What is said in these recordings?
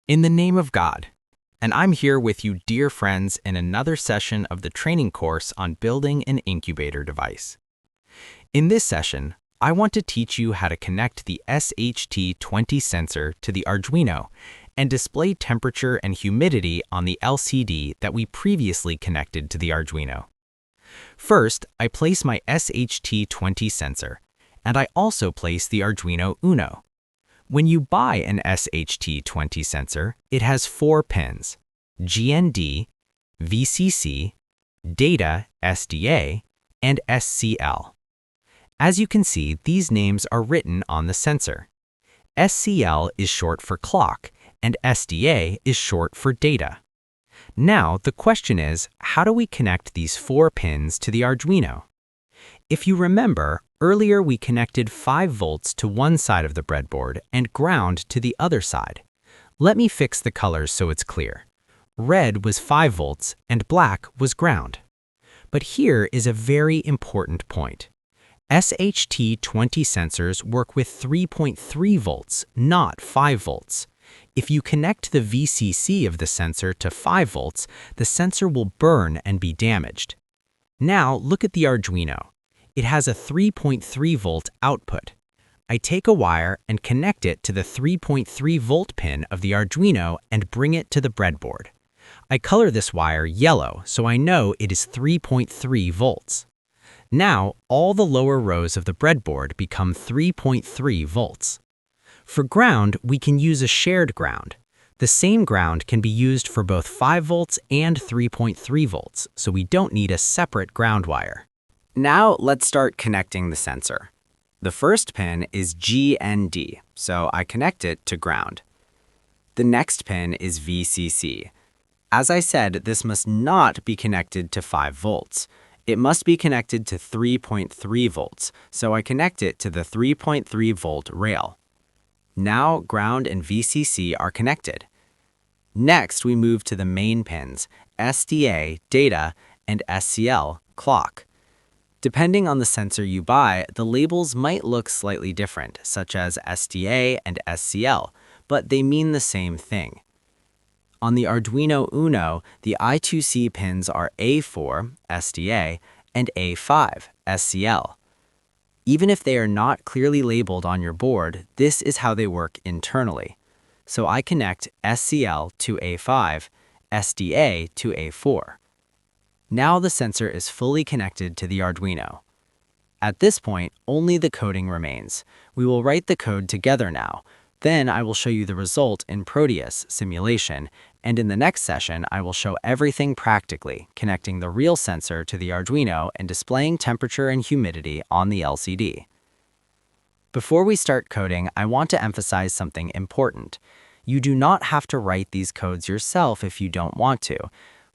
In the name of God. And I'm here with you, dear friends, in another session of the training course on building an incubator device. In this session, I want to teach you how to connect the SHT20 sensor to the Arduino and display temperature and humidity on the LCD that we previously connected to the Arduino. First, I place my SHT20 sensor, and I also place the Arduino Uno. When you buy an SHT20 sensor, it has 4 pins: GND, VCC, Data SDA, and SCL. As you can see, these names are written on the sensor. SCL is short for clock, and SDA is short for data. Now, the question is, how do we connect these 4 pins to the Arduino? If you remember, earlier we connected 5 volts to one side of the breadboard and ground to the other side. Let me fix the colors so it's clear. Red was 5 volts and black was ground. But here is a very important point. SHT20 sensors work with 3.3 volts, not 5 volts. If you connect the VCC of the sensor to 5 volts, the sensor will burn and be damaged. Now look at the Arduino. It has a 3.3 volt output. I take a wire and connect it to the 3.3 volt pin of the Arduino and bring it to the breadboard. I color this wire yellow so I know it is 3.3 volts. Now, all the lower rows of the breadboard become 3.3 volts. For ground, we can use a shared ground. The same ground can be used for both 5 volts and 3.3 volts, so we don't need a separate ground wire. Now let's start connecting the sensor. The first pin is GND, so I connect it to ground. The next pin is VCC. As I said, this must not be connected to 5 volts. It must be connected to 3.3 volts, so I connect it to the 3.3 volt rail. Now ground and VCC are connected. Next, we move to the main pins, SDA, data, and SCL, clock. Depending on the sensor you buy, the labels might look slightly different, such as SDA and SCL, but they mean the same thing. On the Arduino Uno, the I2C pins are A4, SDA, and A5, SCL. Even if they are not clearly labeled on your board, this is how they work internally. So I connect SCL to A5, SDA to A4. Now the sensor is fully connected to the Arduino. At this point, only the coding remains. We will write the code together now. Then I will show you the result in Proteus simulation, and in the next session, I will show everything practically, connecting the real sensor to the Arduino and displaying temperature and humidity on the LCD. Before we start coding, I want to emphasize something important. You do not have to write these codes yourself if you don't want to.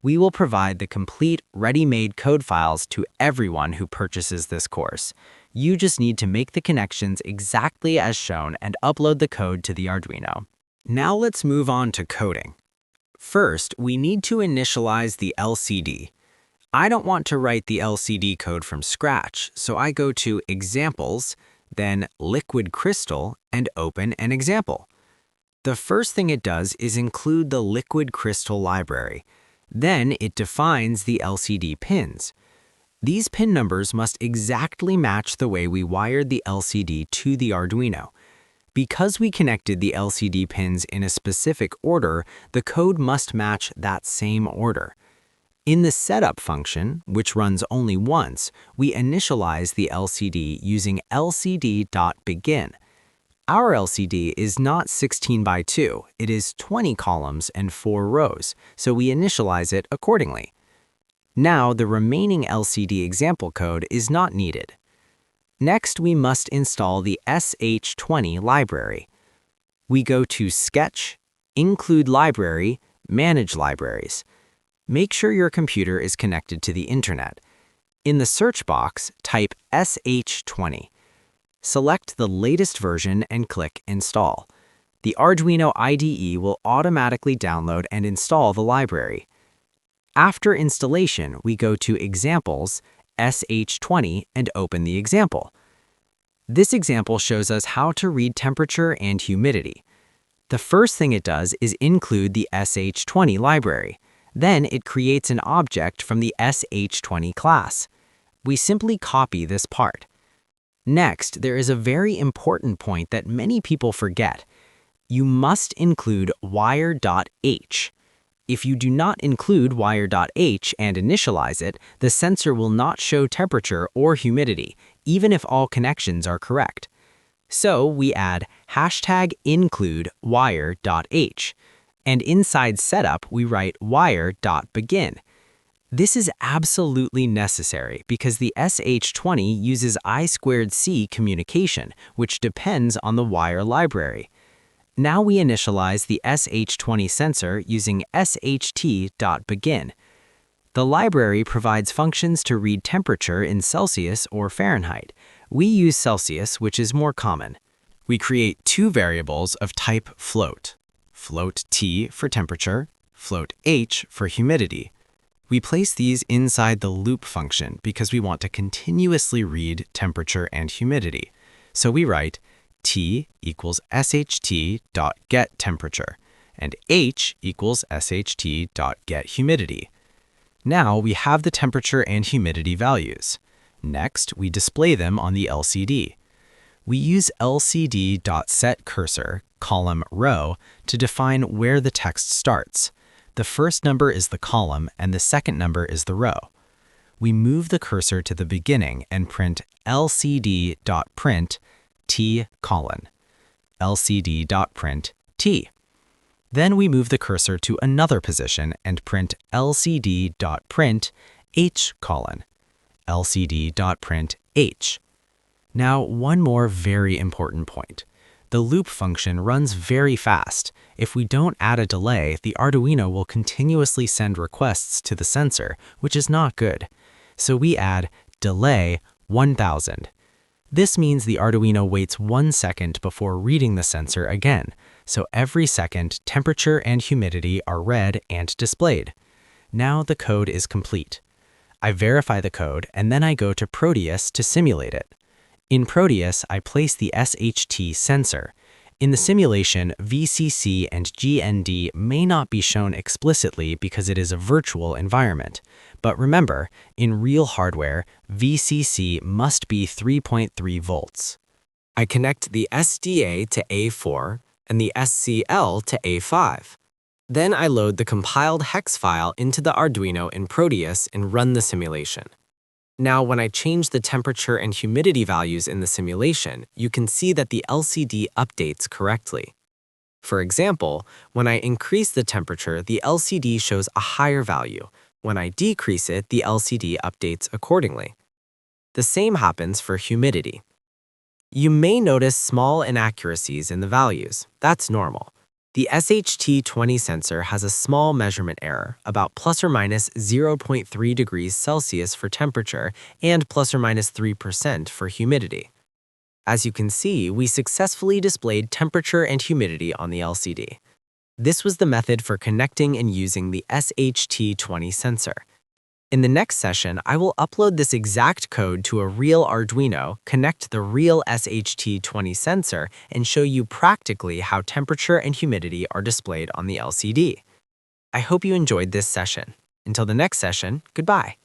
We will provide the complete, ready-made code files to everyone who purchases this course. You just need to make the connections exactly as shown and upload the code to the Arduino. Now let's move on to coding. First, we need to initialize the LCD. I don't want to write the LCD code from scratch, so I go to Examples, then Liquid Crystal, and open an example. The first thing it does is include the Liquid Crystal library. Then it defines the LCD pins. These pin numbers must exactly match the way we wired the LCD to the Arduino. Because we connected the LCD pins in a specific order, the code must match that same order. In the setup function, which runs only once, we initialize the LCD using lcd.begin. Our LCD is not 16 by 2, it is 20 columns and 4 rows, so we initialize it accordingly. Now the remaining LCD example code is not needed. Next, we must install the SH20 library. We go to Sketch, Include Library, Manage Libraries. Make sure your computer is connected to the internet. In the search box, type SH20. Select the latest version and click Install. The Arduino IDE will automatically download and install the library. After installation, we go to Examples, SH20, and open the example. This example shows us how to read temperature and humidity. The first thing it does is include the sh20 library. Then it creates an object from the sh20 class. We simply copy this part. Next, there is a very important point that many people forget. You must include wire.h. If you do not include wire.h and initialize it, the sensor will not show temperature or humidity, even if all connections are correct. So we add #include wire.h, and inside setup we write wire.begin. This is absolutely necessary because the sh20 uses I2C communication, which depends on the wire library. Now we initialize the sh20 sensor using sht.begin. The library provides functions to read temperature in Celsius or Fahrenheit. We use Celsius, which is more common. We create two variables of type float. Float T for temperature, float H for humidity. We place these inside the loop function because we want to continuously read temperature and humidity. So we write T equals sht.getTemperature and H equals sht.getHumidity. Now we have the temperature and humidity values. Next, we display them on the LCD. We use lcd.setCursor, column row, to define where the text starts. The first number is the column and the second number is the row. We move the cursor to the beginning and print lcd.print t:, lcd.print t. Then we move the cursor to another position and print lcd.print h:, lcd.print h. Now, one more very important point. The loop function runs very fast. If we don't add a delay, the Arduino will continuously send requests to the sensor, which is not good. So we add delay 1000. This means the Arduino waits 1 second before reading the sensor again. So every second, temperature and humidity are read and displayed. Now the code is complete. I verify the code and then I go to Proteus to simulate it. In Proteus, I place the SHT sensor. In the simulation, VCC and GND may not be shown explicitly because it is a virtual environment. But remember, in real hardware, VCC must be 3.3 volts. I connect the SDA to A4 and the SCL to A5. Then I load the compiled hex file into the Arduino in Proteus and run the simulation. Now, when I change the temperature and humidity values in the simulation, you can see that the LCD updates correctly. For example, when I increase the temperature, the LCD shows a higher value. When I decrease it, the LCD updates accordingly. The same happens for humidity. You may notice small inaccuracies in the values. That's normal. The SHT20 sensor has a small measurement error, about plus or minus 0.3 degrees Celsius for temperature and plus or minus 3% for humidity. As you can see, we successfully displayed temperature and humidity on the LCD. This was the method for connecting and using the SHT20 sensor. In the next session, I will upload this exact code to a real Arduino, connect the real SHT20 sensor, and show you practically how temperature and humidity are displayed on the LCD. I hope you enjoyed this session. Until the next session, goodbye.